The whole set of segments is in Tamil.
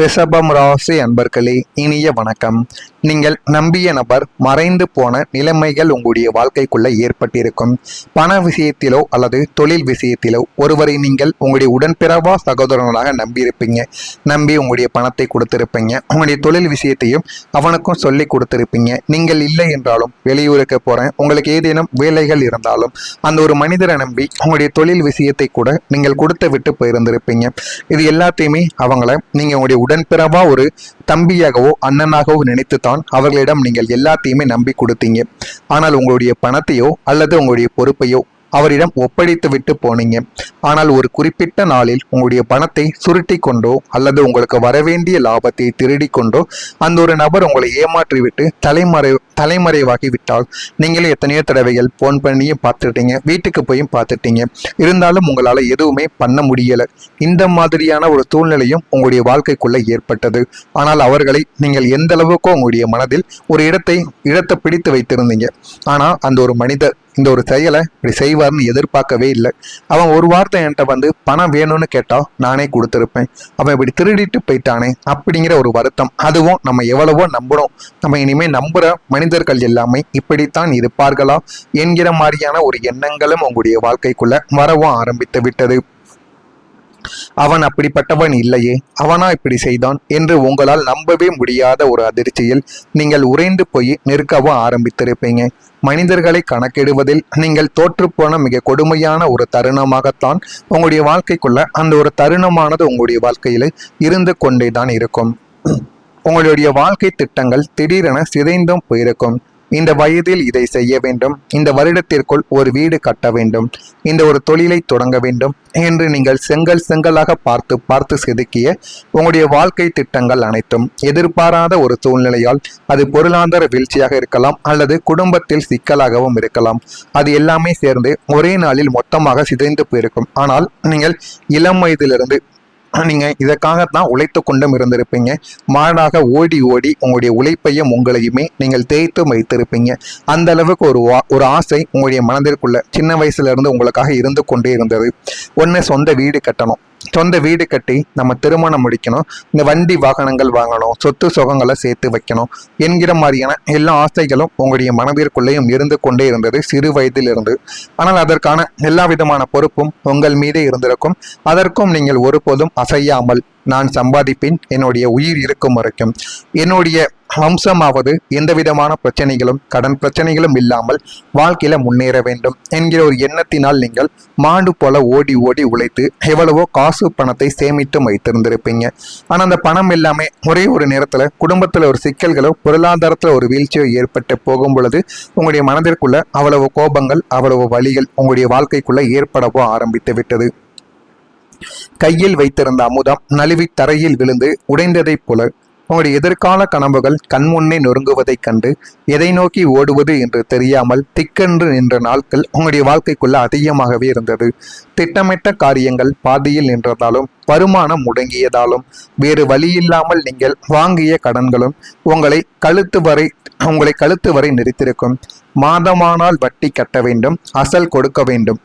ரிஷபம் ராசி அன்பர்களே, இனிய வணக்கம். நீங்கள் நம்பிய நபர் மறைந்து போன நிலைமைகள் உங்களுடைய வாழ்க்கைக்குள்ள ஏற்பட்டிருக்கும். பண விஷயத்திலோ அல்லது தொழில் விஷயத்திலோ ஒருவரை நீங்கள் உங்களுடைய உடன்பிறவா சகோதரனாக நம்பியிருப்பீங்க. நம்பி உங்களுடைய பணத்தை கொடுத்திருப்பீங்க. உங்களுடைய தொழில் விஷயத்தையும் அவனுக்கும் சொல்லி கொடுத்திருப்பீங்க. நீங்கள் இல்லை என்றாலும் வெளியூருக்கு போறேன், உங்களுக்கு ஏதேனும் வேலைகள் இருந்தாலும் அந்த ஒரு மனிதரை நம்பி உங்களுடைய தொழில் விஷயத்தை கூட நீங்கள் கொடுத்து விட்டு போயிருந்திருப்பீங்க. இது எல்லாத்தையுமே அவங்கள நீங்க உங்களுடைய உடன்பிறவா ஒரு தம்பியாகவோ அண்ணனாகவோ நினைத்துத்தான் அவர்களிடம் நீங்கள் எல்லாத்தையுமே நம்பி கொடுத்தீங்க. ஆனால் உங்களுடைய பணத்தையோ அல்லது உங்களுடைய பொறுப்பையோ அவரிடம் ஒப்படைத்து விட்டு போனீங்க. ஆனால் ஒரு குறிப்பிட்ட நாளில் உங்களுடைய பணத்தை சுருட்டி கொண்டோ அல்லது உங்களுக்கு வரவேண்டிய லாபத்தை திருடி கொண்டோ அந்த ஒரு நபர் உங்களை ஏமாற்றி விட்டு தலைமறைவாகி விட்டால் நீங்களே எத்தனையோ தடவைகள் போன் பண்ணியும் பார்த்துட்டீங்க, வீட்டுக்கு போயும் பார்த்துட்டீங்க. இருந்தாலும் உங்களால் எதுவுமே பண்ண முடியலை. இந்த மாதிரியான ஒரு சூழ்நிலையும் உங்களுடைய வாழ்க்கைக்குள்ள ஏற்பட்டது. ஆனால் அவர்களை நீங்கள் எந்த அளவுக்கோ உங்களுடைய மனதில் ஒரு இடத்தை பிடித்து வைத்திருந்தீங்க. ஆனால் அந்த ஒரு மனிதர் இந்த ஒரு செயலை இப்படி செய்வார்னு எதிர்பார்க்கவே இல்லை. அவன் ஒரு வார்த்தை என்கிட்ட வந்து பணம் வேணும்னு கேட்டா நானே கொடுத்துருப்பேன். அவன் இப்படி திருடிட்டு போயிட்டானே அப்படிங்கிற ஒரு வருத்தம். அதுவும் நம்ம எவ்வளவோ நம்புறோம். நம்ம இனிமே நம்புற மனிதர்கள் எல்லாமே இப்படித்தான் இருப்பார்களா என்கிற மாதிரியான ஒரு எண்ணங்களும் உங்களுடைய வாழ்க்கைக்குள்ள வரவும் ஆரம்பித்து விட்டது. அவன் அப்படிப்பட்டவன் இல்லையே, அவனா இப்படி செய்தான் என்று உங்களால் நம்பவே முடியாத ஒரு அதிர்ச்சியில் நீங்கள் உறைந்து போய் நிற்கவும் ஆரம்பித்திருப்பீங்க. மனிதர்களை கணக்கிடுவதில் நீங்கள் தோற்றுப்போன மிக கொடுமையான ஒரு தருணமாகத்தான் உங்களுடைய வாழ்க்கைக்குள்ள அந்த ஒரு தருணமானது உங்களுடைய வாழ்க்கையில இருந்து கொண்டேதான் இருக்கும். உங்களுடைய வாழ்க்கை திட்டங்கள் திடீரென சிதைந்தும் போயிருக்கும். இந்த வயதில் இதை செய்ய வேண்டும், இந்த வருடத்திற்குள் ஒரு வீடு கட்ட வேண்டும், இந்த ஒரு தொழிலை தொடங்க வேண்டும் என்று நீங்கள் செங்கலாக பார்த்து செதுக்கிய உங்களுடைய வாழ்க்கை திட்டங்கள் அனைத்தும் எதிர்பாராத ஒரு சூழ்நிலையால் அது பொருளாதார வீழ்ச்சியாக இருக்கலாம் அல்லது குடும்பத்தில் சிக்கலாகவும் இருக்கலாம். அது எல்லாமே சேர்ந்து ஒரே நாளில் மொத்தமாக சிதைந்து போயிருக்கும். ஆனால் நீங்கள் இளம் வயதிலிருந்து நீங்க இதற்காகத்தான் உழைத்து கொண்டும் இருந்திருப்பீங்க. மாடாக ஓடி உங்களுடைய உழைப்பையும் உங்களையுமே நீங்கள் தேய்த்து வைத்திருப்பீங்க. அந்த அளவுக்கு ஒரு ஆசை உங்களுடைய மனதிற்குள்ள சின்ன வயசுல இருந்து உங்களுக்காக இருந்து கொண்டே இருந்தது. ஒன்று சொந்த வீடு கட்டணும், சொந்த வீடு கட்டி நம்ம திருமணம் முடிக்கணும், இந்த வண்டி வாகனங்கள் வாங்கணும், சொத்து சுகங்களை சேர்த்து வைக்கணும் என்கிற மாதிரியான எல்லா ஆசைகளும் உங்களுடைய மனதிற்குள்ளேயும் இருந்து கொண்டே இருந்தது சிறு வயதில் இருந்து. ஆனால் அதற்கான எல்லா விதமான பொறுப்பும் உங்கள் மீதே இருந்திருக்கும். அதற்கும் நீங்கள் ஒருபோதும் அசையாமல் நான் சம்பாதிப்பேன், என்னுடைய உயிர் இருக்கும் வரைக்கும், என்னுடைய வம்சமாவது எந்த விதமான பிரச்சனைகளும் கடன் பிரச்சனைகளும் இல்லாமல் வாழ்க்கையில முன்னேற வேண்டும் என்கிற ஒரு எண்ணத்தினால் நீங்கள் மாண்டு போல ஓடி உழைத்து எவ்வளவோ காசு பணத்தை சேமித்து வைத்திருந்திருப்பீங்க. ஆனா அந்த பணம் எல்லாமே ஒரே ஒரு நேரத்துல குடும்பத்துல ஒரு சிக்கல்களோ பொருளாதாரத்துல ஒரு வீழ்ச்சியோ ஏற்பட்டு போகும் பொழுது உங்களுடைய மனதிற்குள்ள அவ்வளவு கோபங்கள் அவ்வளவு வலிகள் உங்களுடைய வாழ்க்கைக்குள்ள ஏற்படவோ ஆரம்பித்து விட்டது. கையில் வைத்திருந்த அமுதம் நழுவி தரையில் விழுந்து உடைந்ததைப் போல உங்களுடைய எதிர்கால கனவுகள் கண்முன்னே நொறுங்குவதைக் கண்டு எதை நோக்கி ஓடுவது என்று தெரியாமல் திக்கென்று நின்ற நாட்கள் உங்களுடைய வாழ்க்கைக்குள்ள அதிகமாகவே இருந்தது. திட்டமிட்ட காரியங்கள் பாதியில் நின்றதாலும் வருமானம் முடங்கியதாலும் வேறு வழியில்லாமல் நீங்கள் வாங்கிய கடன்களும் உங்களை கழுத்து வரை நிறுத்திருக்கும். மாதமானால் வட்டி கட்ட வேண்டும், அசல் கொடுக்க வேண்டும்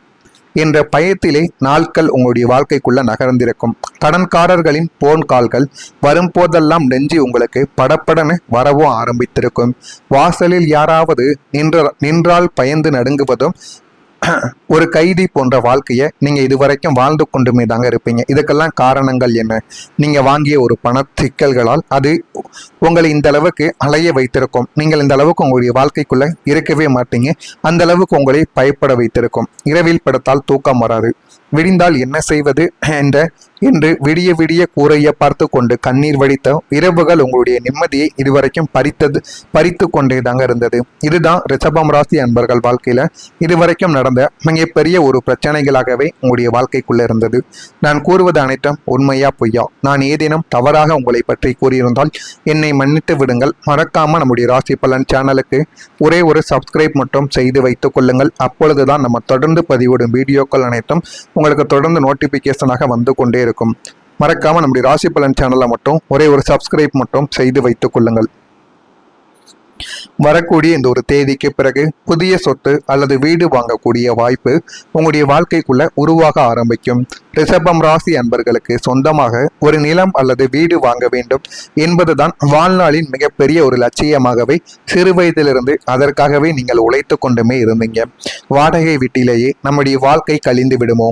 என்ற பயத்திலே நாட்கள் உங்களுடைய வாழ்க்கைக்குள்ள நகர்ந்திருக்கும். கடன்காரர்களின் போன் கால்கள் வரும்போதெல்லாம் நெஞ்சு உங்களுக்கு படப்படன்னு வரவும் ஆரம்பித்திருக்கும். வாசலில் யாராவது நின்றால் பயந்து நடுங்குவதும் ஒரு கைதி போன்ற வாழ்க்கையை நீங்க இதுவரைக்கும் வாழ்ந்து கொண்டுமே தாங்க இருப்பீங்க. இதுக்கெல்லாம் காரணங்கள் என்ன? நீங்க வாங்கிய ஒரு பண சிக்கல்களால் அது உங்களை இந்த அளவுக்கு அலைய வைத்திருக்கும். நீங்கள் இந்த அளவுக்கு உங்களுடைய வாழ்க்கைக்குள்ள இருக்கவே மாட்டீங்க. அந்த அளவுக்கு உங்களை பயப்பட வைத்திருக்கும். இரவில் படுத்தால் தூக்கம் வராது, விடிந்தால் என்ன செய்வது என்று விடிய கூரையை பார்த்து கொண்டு கண்ணீர் வடித்த இரவுகள் உங்களுடைய நிம்மதியை இதுவரைக்கும் பறித்து கொண்டே தாங்க இருந்தது. இதுதான் ரிஷபம் ராசி அன்பர்கள் வாழ்க்கையில இதுவரைக்கும் நடந்த மிகப்பெரிய ஒரு பிரச்சனைகளாகவே உங்களுடைய வாழ்க்கைக்குள்ள இருந்தது. நான் கூறுவது அனைத்தும் உண்மையா பொய்யா? நான் ஏதேனும் தவறாக உங்களை பற்றி கூறியிருந்தால் என்னை மன்னித்து விடுங்கள். மறக்காம நம்முடைய ராசி பலன் சேனலுக்கு ஒரே ஒரு சப்ஸ்கிரைப் மட்டும் செய்து வைத்துக் கொள்ளுங்கள். அப்பொழுதுதான் நம்ம தொடர்ந்து பதிவிடும் வீடியோக்கள் அனைத்தும் உங்களுக்கு தொடர்ந்து நோட்டிபிகேஷனாக வந்து கொண்டே இருக்கும். மறக்காம நம்முடைய ராசி பலன் சேனலை மட்டும் ஒரே ஒரு சப்ஸ்கிரைப் மட்டும் செய்து வைத்துக் கொள்ளுங்கள். வரக்கூடிய இந்த ஒரு தேதிக்கு பிறகு புதிய சொத்து அல்லது வீடு வாங்கக்கூடிய வாய்ப்பு உங்களுடைய வாழ்க்கைக்குள்ள உருவாக ஆரம்பிக்கும். ரிஷபம் ராசி அன்பர்களுக்கு சொந்தமாக ஒரு நிலம் அல்லது வீடு வாங்க வேண்டும் என்பதுதான் வாழ்நாளின் மிகப்பெரிய ஒரு லட்சியமாகவே சிறு வயதிலிருந்து அதற்காகவே நீங்கள் உழைத்து கொண்டுமே இருந்தீங்க. வாடகை வீட்டிலேயே நம்முடைய வாழ்க்கை கழிந்து விடுமோ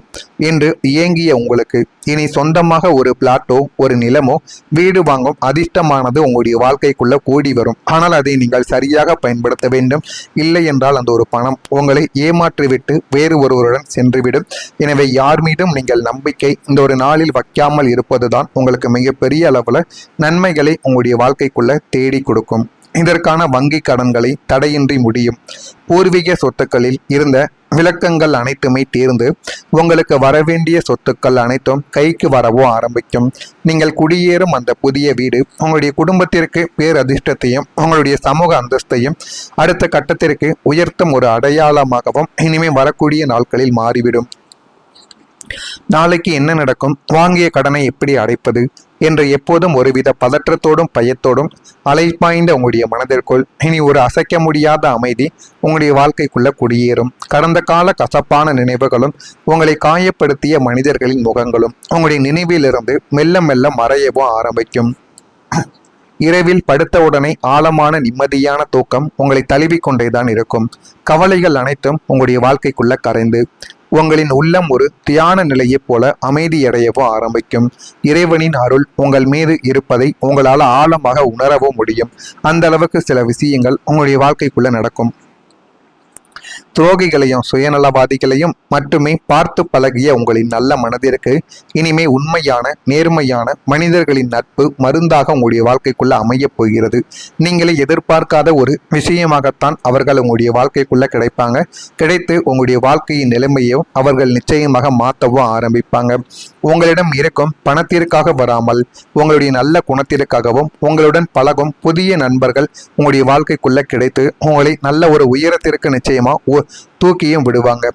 என்று இயங்கிய உங்களுக்கு இனி சொந்தமாக ஒரு பிளாட்டோ ஒரு நிலமோ வீடு வாங்கும் அதிர்ஷ்டமானது உங்களுடைய வாழ்க்கைக்குள்ள கூடி வரும். ஆனால் அதை நீங்கள் சரியாக பயன்படுத்த வேண்டும். இல்லை என்றால் அந்த ஒரு பணம் உங்களை ஏமாற்றிவிட்டு வேறு ஒருவருடன் சென்றுவிடும். எனவே யார் மீதும் நீங்கள் நம்பிக்கை இந்த ஒரு நாளில் வைக்காமல் இருப்பதுதான் உங்களுக்கு மிகப்பெரிய அளவுல நன்மைகளை உங்களுடைய வாழ்க்கைக்குள்ள தேடி கொடுக்கும். இதற்கான வங்கி கடன்களை தடையின்றி முடியும். பூர்வீக சொத்துக்களில் இருந்த விளக்கங்கள் அனைத்துமே தீர்ந்து உங்களுக்கு வரவேண்டிய சொத்துக்கள் அனைத்தும் கைக்கு வரவோ ஆரம்பிக்கும். நீங்கள் குடியேறும் அந்த புதிய வீடு உங்களுடைய குடும்பத்திற்கு பேரதிர்ஷ்டத்தையும் உங்களுடைய சமூக அந்தஸ்தையும் அடுத்த கட்டத்திற்கு உயர்த்தும் ஒரு அடையாளமாகவும் இனிமே வரக்கூடிய நாட்களில் மாறிவிடும். நாளைக்கு என்ன நடக்கும், வாங்கிய கடனை எப்படி அடைப்பது என்று எப்போதும் ஒருவித பதற்றத்தோடும் பயத்தோடும் அலைப்பாய்ந்த உங்களுடைய மனதிற்குள் இனி ஒரு அசைக்க முடியாத அமைதி உங்களுடைய வாழ்க்கைக்குள்ள குடியேறும். கடந்த கால கசப்பான நினைவுகளும் உங்களை காயப்படுத்திய மனிதர்களின் முகங்களும் உங்களுடைய நினைவிலிருந்து மெல்ல மெல்ல மறையவும் ஆரம்பிக்கும். இரவில் படுத்தவுடனே ஆழமான நிம்மதியான தூக்கம் உங்களை தழுவிக்கொண்டேதான் இருக்கும். கவலைகள் அனைத்தும் உங்களுடைய வாழ்க்கைக்குள்ள கரைந்து உங்களின் உள்ளம் ஒரு தியான நிலையைப் போல அமைதியடையவோ ஆரம்பிக்கும். இறைவனின் அருள் உங்கள் மீது இருப்பதை உங்களால் ஆழமாக உணரவும் முடியும். அந்த அளவுக்கு சில விஷயங்கள் உங்களுடைய வாழ்க்கைக்குள்ள நடக்கும். துரோகிகளையும் சுயநலவாதிகளையும் மட்டுமே பார்த்து பழகிய உங்களின் நல்ல மனதிற்கு இனிமே உண்மையான நேர்மையான மனிதர்களின் நட்பு மருந்தாக உங்களுடைய வாழ்க்கைக்குள்ள அமைய போகிறது. நீங்களே எதிர்பார்க்காத ஒரு விஷயமாகத்தான் அவர்கள் உங்களுடைய வாழ்க்கைக்குள்ள கிடைப்பாங்க. கிடைத்து உங்களுடைய வாழ்க்கையின் நிலைமையும் அவர்கள் நிச்சயமாக மாற்றவும் ஆரம்பிப்பாங்க. உங்களிடம் இருக்கும் பணத்திற்காக வராமல் உங்களுடைய நல்ல குணத்திற்காகவும் உங்களுடன் பழகும் புதிய நண்பர்கள் உங்களுடைய வாழ்க்கைக்குள்ள கிடைத்து உங்களை நல்ல ஒரு உயரத்திற்கு நிச்சயமா தூக்கியும் விடுவாங்க.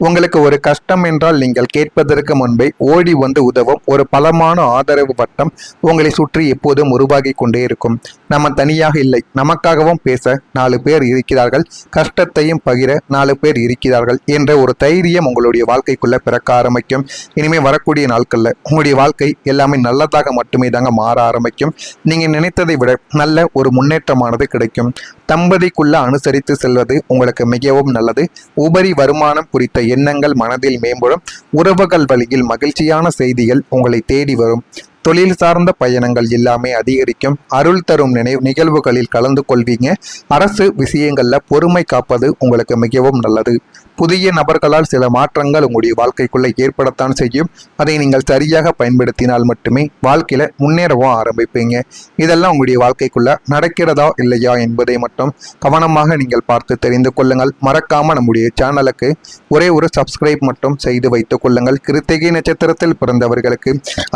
உங்களுக்கு ஒரு கஷ்டம் என்றால் நீங்கள் கேட்பதற்கு முன்பே ஓடி வந்து உதவும் ஒரு பலமான ஆதரவு வட்டம் உங்களை சுற்றி எப்போதும் உருவாகி கொண்டே இருக்கும். நம்ம தனியாக இல்லை, நமக்காகவும் பேச 4 பேர் இருக்கிறார்கள், கஷ்டத்தையும் பகிர 4 பேர் இருக்கிறார்கள் என்ற ஒரு தைரியம் உங்களுடைய வாழ்க்கைக்குள்ள பிறக்க ஆரம்பிக்கும். இனிமே வரக்கூடிய நாட்கள்ல உங்களுடைய வாழ்க்கை எல்லாமே நல்லதாக மட்டுமே தாங்க மாற ஆரம்பிக்கும். நீங்க நினைத்ததை விட நல்ல ஒரு முன்னேற்றமானது கிடைக்கும். தம்பதிக்குள்ள அனுசரித்து செல்வது உங்களுக்கு மிகவும் நல்லது. உபரி வருமானம் குறித்த எண்ணங்கள் மனதில் மேம்படும். உறவுகள் வழியில் மகிழ்ச்சியான செய்திகள் உங்களை தேடி வரும். தொழில் சார்ந்த பயணங்கள் எல்லாமே அதிகரிக்கும். அருள் தரும் நிகழ்வுகளில் கலந்து கொள்வீங்க. அரசு விஷயங்கள்ல பொறுமை காப்பது உங்களுக்கு மிகவும் நல்லது. புதிய நபர்களால் சில மாற்றங்கள் உங்களுடைய வாழ்க்கைக்குள்ள ஏற்படத்தான் செய்யும். அதை நீங்கள் சரியாக பயன்படுத்தினால் மட்டுமே வாழ்க்கையில முன்னேறவும் ஆரம்பிப்பீங்க. இதெல்லாம் உங்களுடைய வாழ்க்கைக்குள்ள நடக்கிறதா இல்லையா என்பதை மட்டும் கவனமாக நீங்கள் பார்த்து தெரிந்து கொள்ளுங்கள். மறக்காம நம்முடைய சேனலுக்கு ஒரே ஒரு சப்ஸ்கிரைப் மட்டும் செய்து வைத்துக் கொள்ளுங்கள். கிருத்திகை நட்சத்திரத்தில் பிறந்தவர்களுக்கு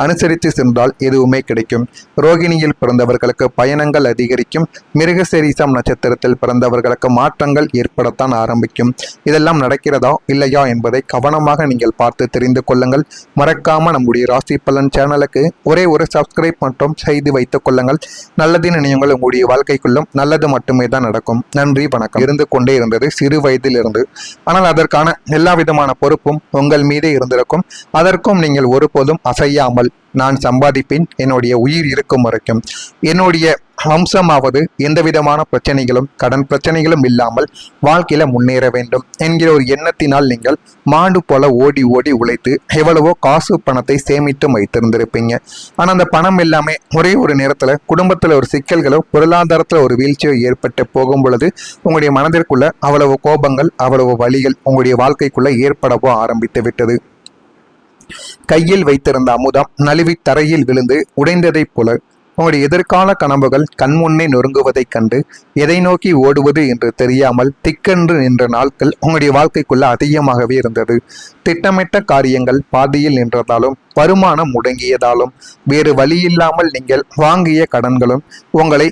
அனுசரித்து சென்றால் எதுவுமே கிடைக்கும். ரோகிணியில் பிறந்தவர்களுக்கு பயணங்கள் அதிகரிக்கும். மிருகசீரிஷம் நட்சத்திரத்தில் பிறந்தவர்களுக்கு மாற்றங்கள் ஏற்படத்தான் ஆரம்பிக்கும். இதெல்லாம் நடக்கிறதா இல்லையா என்பதை கவனமாக நீங்கள் பார்த்து தெரிந்து கொள்ளுங்கள். மறக்காம நம்முடைய ராசி பலன் சேனலுக்கு ஒரே ஒரு சப்ஸ்கிரைப் மட்டும் செய்து வைத்துக் கொள்ளுங்கள். நல்லது நினைவுங்கள் உங்களுடைய வாழ்க்கைக்குள்ளும் நல்லது மட்டுமே தான் நடக்கும். நன்றி, வணக்கம். இருந்து கொண்டே இருந்தது சிறு வயதில் இருந்து. ஆனால் அதற்கான எல்லா விதமான பொறுப்பும் உங்கள் மீதே இருந்திருக்கும். அதற்கும் நீங்கள் ஒருபோதும் அசையாமல் நான் சம்பாதிப்பேன், என்னுடைய உயிர் இருக்கும் வரைக்கும் என்னுடைய வம்சமாவது எந்த விதமான பிரச்சனைகளும் கடன் பிரச்சனைகளும் இல்லாமல் வாழ்க்கையில முன்னேற வேண்டும் என்கிற ஒரு எண்ணத்தினால் நீங்கள் மாடு போல ஓடி ஓடி உழைத்து எவ்வளவோ காசு பணத்தை சேமித்து வைத்திருந்திருப்பீங்க. ஆனா அந்த பணம் எல்லாமே ஒரே ஒரு நேரத்துல குடும்பத்துல ஒரு சிக்கல்களோ பொருளாதாரத்துல ஒரு வீழ்ச்சியோ ஏற்பட்டு போகும் பொழுது உங்களுடைய மனதிற்குள்ள அவ்வளவு கோபங்கள் அவ்வளவு வலிகள் உங்களுடைய வாழ்க்கைக்குள்ள ஏற்படவோ ஆரம்பித்து விட்டது. கையில் வைத்திருந்த அமுதம் நழுவி தரையில் விழுந்து உடைந்ததைப் போல உங்களுடைய எதிர்கால கனவுகள் கண்முன்னே நொறுங்குவதைக் கண்டு எதை நோக்கி ஓடுவது என்று தெரியாமல் திக்கென்று நின்ற நாட்கள் உங்களுடைய வாழ்க்கைக்குள்ள அதிகமாகவே இருந்தது. திட்டமிட்ட காரியங்கள் பாதியில் நின்றதாலும் வருமானம் முடங்கியதாலும் வேறு வழியில்லாமல் நீங்கள் வாங்கிய கடன்களும் உங்களை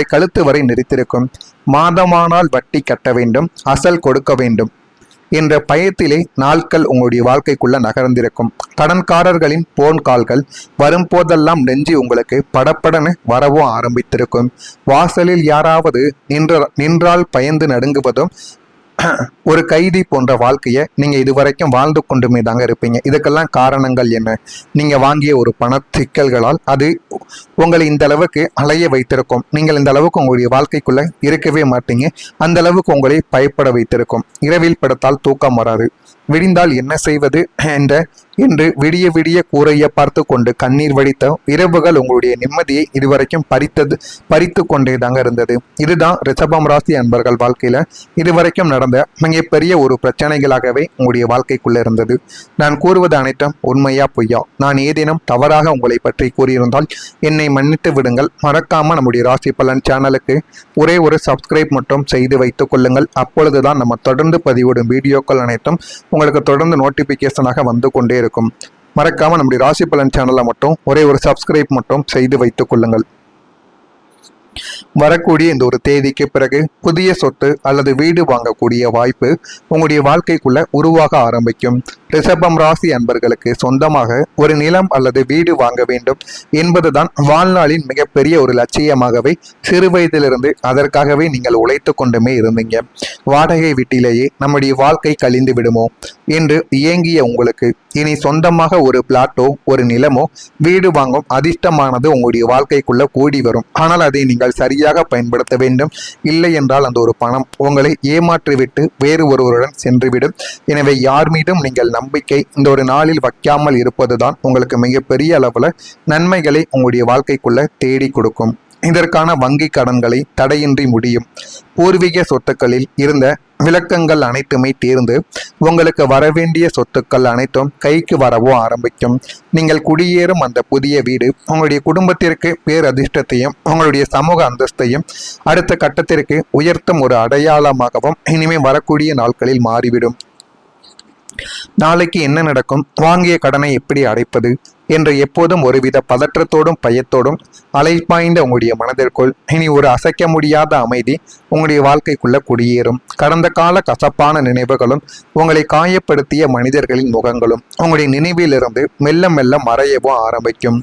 கழுத்து வரை நிறுத்திருக்கும். மாதமானால் வட்டி கட்ட வேண்டும், அசல் கொடுக்க வேண்டும் என்ற பயத்திலே நாட்கள் உங்களுடைய வாழ்க்கைக்குள்ள நகர்ந்திருக்கும். கடன்காரர்களின் போன் கால்கள் வரும்போதெல்லாம் நெஞ்சு உங்களுக்கு படப்படன்னு வரவும் ஆரம்பித்திருக்கும். வாசலில் யாராவது நின்றால் பயந்து நடுங்குவதும் ஒரு கைதி போன்ற வாழ்க்கையை நீங்க இதுவரைக்கும் வாழ்ந்து கொண்டுமே தாங்க இருப்பீங்க. இதுக்கெல்லாம் காரணங்கள் என்ன? நீங்க வாங்கிய ஒரு பண சிக்கல்களால் அது உங்களை இந்த அளவுக்கு அலைய வைத்திருக்கும். நீங்கள் இந்த அளவுக்கு உங்களுடைய வாழ்க்கைக்குள்ள இருக்கவே மாட்டீங்க. அந்த அளவுக்கு உங்களை பயப்பட வைத்திருக்கும். இரவில் படுத்தால் தூக்கம் வராது. விடிந்தால் என்ன செய்வது என்று விடிய விடிய கூரையை பார்த்து கொண்டு கண்ணீர் வடித்த இரவுகள் உங்களுடைய நிம்மதியை இதுவரைக்கும் பறித்து கொண்டே தாங்க இருந்தது. இதுதான் ரிஷபம் ராசி அன்பர்கள் வாழ்க்கையில இதுவரைக்கும் நடந்த மிகப்பெரிய ஒரு பிரச்சனைகளாகவே உங்களுடைய வாழ்க்கைக்குள்ள இருந்தது. நான் கூறுவது அனைத்தும் உண்மையா பொய்யா? நான் ஏதேனும் தவறாக உங்களை பற்றி கூறியிருந்தால் என்னை மன்னித்து விடுங்கள். மறக்காம நம்முடைய ராசி பலன் சேனலுக்கு ஒரே ஒரு சப்ஸ்கிரைப் மட்டும் செய்து வைத்துக் கொள்ளுங்கள். அப்பொழுதுதான் நம்ம தொடர்ந்து பதிவிடும் வீடியோக்கள் அனைத்தும் உங்களுக்கு தொடர்ந்து நோட்டிபிகேஷனாக வந்து கொண்டே இருக்கும். மறக்காம நம்முடைய ராசி பலன் சேனலை மட்டும் ஒரே ஒரு சப்ஸ்கிரைப் மட்டும் செய்து வைத்துக் கொள்ளுங்கள். வரக்கூடிய இந்த ஒரு தேதிக்கு பிறகு புதிய சொத்து அல்லது வீடு வாங்கக்கூடிய வாய்ப்பு உங்களுடைய வாழ்க்கைக்குள்ள உருவாக ஆரம்பிக்கும். ரிஷபம் ராசி அன்பர்களுக்கு சொந்தமாக ஒரு நிலம் அல்லது வீடு வாங்க வேண்டும் என்பதுதான் வாழ்நாளின் மிகப்பெரிய ஒரு லட்சியமாகவே சிறு வயதிலிருந்து அதற்காகவே நீங்கள் உழைத்து கொண்டுமே இருந்தீங்க. வாடகை வீட்டிலேயே நம்முடைய வாழ்க்கை கழிந்து விடுமோ என்று இயங்கிய உங்களுக்கு இனி சொந்தமாக ஒரு பிளாட்டோ ஒரு நிலமோ வீடு வாங்கும் அதிர்ஷ்டமானது உங்களுடைய வாழ்க்கைக்குள்ள கூடி வரும். ஆனால் அதை நீங்கள் சரியாக பயன்படுத்த வேண்டும். இல்லை என்றால் அந்த ஒரு பணம் உங்களை ஏமாற்றிவிட்டு வேறு ஒருவருடன் சென்றுவிடும். எனவே யார் மீதும் நீங்கள் நம்பிக்கை இந்த ஒரு நாளில் வைக்காமல் இருப்பதுதான் உங்களுக்கு மிகப்பெரிய அளவுல நன்மைகளை உங்களுடைய வாழ்க்கைக்குள்ள தேடி கொடுக்கும். இதற்கான வங்கி கடன்களை தடையின்றி முடியும். பூர்வீக சொத்துக்களில் இருந்த விளக்கங்கள் அனைத்துமே தீர்ந்து உங்களுக்கு வரவேண்டிய சொத்துக்கள் அனைத்தும் கைக்கு வரவோ ஆரம்பிக்கும். நீங்கள் குடியேறும் அந்த புதிய வீடு உங்களுடைய குடும்பத்திற்கு பேரதிர்ஷ்டத்தையும் உங்களுடைய சமூக அந்தஸ்தையும் அடுத்த கட்டத்திற்கு உயர்த்தும் ஒரு அடையாளமாகவும் இனிமேல் வரக்கூடிய நாட்களில் மாறிவிடும். நாளைக்கு என்ன நடக்கும், வாங்கிய கடனை எப்படி அடைப்பது என்று எப்போதும் ஒருவித பதற்றத்தோடும் பயத்தோடும் அலைப்பாய்ந்த உங்களுடைய மனதிற்குள் இனி ஒரு அசைக்க முடியாத அமைதி உங்களுடைய வாழ்க்கைக்குள்ள குடியேறும். கடந்த கால கசப்பான நினைவுகளும் உங்களை காயப்படுத்திய மனிதர்களின் முகங்களும் உங்களுடைய நினைவிலிருந்து மெல்ல மெல்ல மறையவும் ஆரம்பிக்கும்.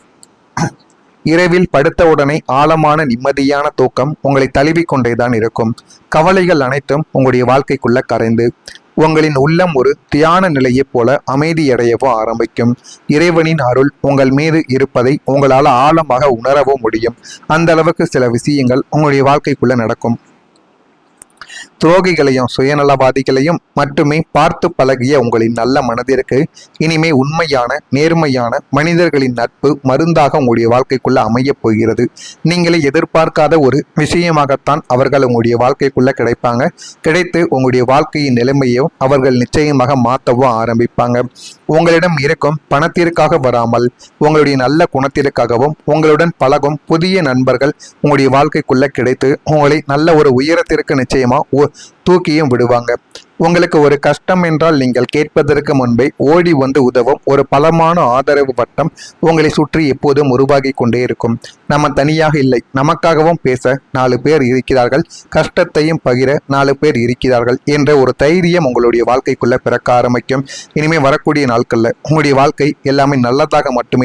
இரவில் படுத்தவுடனே ஆழமான நிம்மதியான தூக்கம் உங்களை தழுவிக்கொண்டேதான் இருக்கும். கவலைகள் அனைத்தும் உங்களுடைய வாழ்க்கைக்குள்ள கரைந்து உங்களின் உள்ளம் ஒரு தியான நிலையைப் போல அமைதியடையவோ ஆரம்பிக்கும். இறைவனின் அருள் உங்கள் மீது இருப்பதை உங்களால் ஆழமாக உணரவும் முடியும். அந்த அளவுக்கு சில விஷயங்கள் உங்களுடைய வாழ்க்கைக்குள்ள நடக்கும். துரோகிகளையும் சுயநலவாதிகளையும் மட்டுமே பார்த்து பழகிய உங்களின் நல்ல மனதிற்கு இனிமே உண்மையான நேர்மையான மனிதர்களின் நட்பு மருந்தாக உங்களுடைய வாழ்க்கைக்குள்ள அமையப் போகிறது. நீங்களே எதிர்பார்க்காத ஒரு விஷயமாகத்தான் அவர்கள் உங்களுடைய வாழ்க்கைக்குள்ள கிடைப்பாங்க. கிடைத்து உங்களுடைய வாழ்க்கையின் நிலைமையும் அவர்கள் நிச்சயமாக மாற்றவும் ஆரம்பிப்பாங்க. உங்களிடம் இருக்கும் பணத்திற்காக வராமல் உங்களுடைய நல்ல குணத்திற்காகவும் உங்களுடன் பழகும் புதிய நண்பர்கள் உங்களுடைய வாழ்க்கைக்குள்ள கிடைத்து உங்களை நல்ல ஒரு உயரத்திற்கு நிச்சயமா தூக்கியும் விடுவாங்க. உங்களுக்கு ஒரு கஷ்டம் என்றால் நீங்கள் கேட்பதற்கு முன்பே ஓடி வந்து உதவும் ஒரு பலமான ஆதரவு வட்டம் உங்களை சுற்றி எப்போதும் உருவாகி கொண்டே இருக்கும். நம்ம தனியாக இல்லை, நமக்காகவும் பேச 4 பேர் இருக்கிறார்கள், கஷ்டத்தையும் பகிர 4 பேர் இருக்கிறார்கள் என்ற ஒரு தைரியம் உங்களுடைய வாழ்க்கைக்குள்ள பிறக்க ஆரம்பிக்கும். இனிமேல் வரக்கூடிய நாட்கள்ல உங்களுடைய வாழ்க்கை எல்லாமே நல்லதாக மட்டுமே